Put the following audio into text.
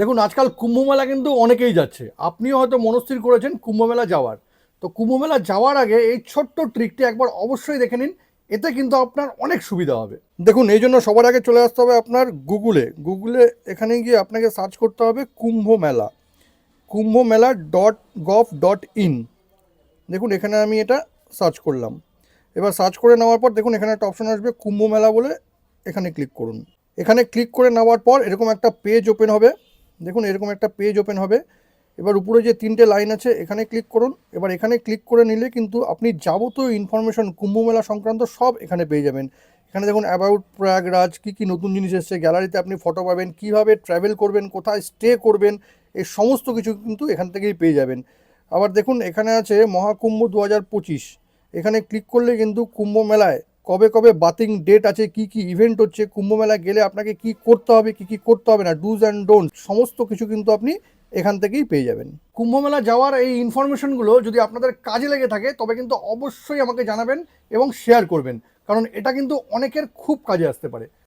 দেখুন আজকাল কুম্ভমেলা কিন্তু অনেকেই যাচ্ছে। আপনিও হয়তো মনস্থির করেছেন কুম্ভমেলা যাওয়ার। তো কুম্ভমেলা যাওয়ার আগে এই ছোট্ট ট্রিকটি একবার অবশ্যই দেখে নিন। এতে কিন্তু আপনার অনেক সুবিধা হবে। দেখুন এই জন্য সবার আগে চলে আসতে হবে আপনার গুগলে এখানে গিয়ে আপনাকে সার্চ করতে হবে কুম্ভমেলা, kumbhomela.gov.in। দেখুন এখানে আমি এটা সার্চ করলাম। এবার সার্চ করে নেওয়ার পর দেখুন এখানে একটা অপশন আসবে কুম্ভ মেলা বলে, এখানে ক্লিক করুন। এখানে ক্লিক করে নেওয়ার পর এরকম একটা পেজ ওপেন হবে। দেখুন এরকম একটা পেজ ওপেন হবে। এবার উপরে যে তিনটে লাইন আছে এখানে ক্লিক করুন। এবার এখানে ক্লিক করে নিলে কিন্তু আপনি যাবতীয় ইনফরমেশন কুম্ভ মেলা সংক্রান্ত সব এখানে পেয়ে যাবেন। এখানে দেখুন অ্যাবাউট প্রয়াগরাজ, কী কী নতুন জিনিস এসছে, গ্যালারিতে আপনি ফটো পাবেন, কীভাবে ট্র্যাভেল করবেন, কোথায় স্টে করবেন, এই সমস্ত কিছু কিন্তু এখান থেকেই পেয়ে যাবেন। আবার দেখুন এখানে আছে মহাকুম্ভ 2025। এখানে ক্লিক করলে কিন্তু কুম্ভ মেলায় কবে কবে বাতিং ডেট আছে, কি কি ইভেন্ট হচ্ছে, কুম্ভ মেলায় গেলে আপনাকে কি করতে হবে, কি কি করতে হবে না, ডুজ অ্যান্ড ডোন্ট সমস্ত কিছু কিন্তু আপনি এখান থেকেই পেয়ে যাবেন। কুম্ভ মেলা যাওয়ার এই ইনফরমেশনগুলো যদি আপনাদের কাজে লেগে থাকে তবে কিন্তু অবশ্যই আমাকে জানাবেন এবং শেয়ার করবেন, কারণ এটা কিন্তু অনেকের খুব কাজে আসতে পারে।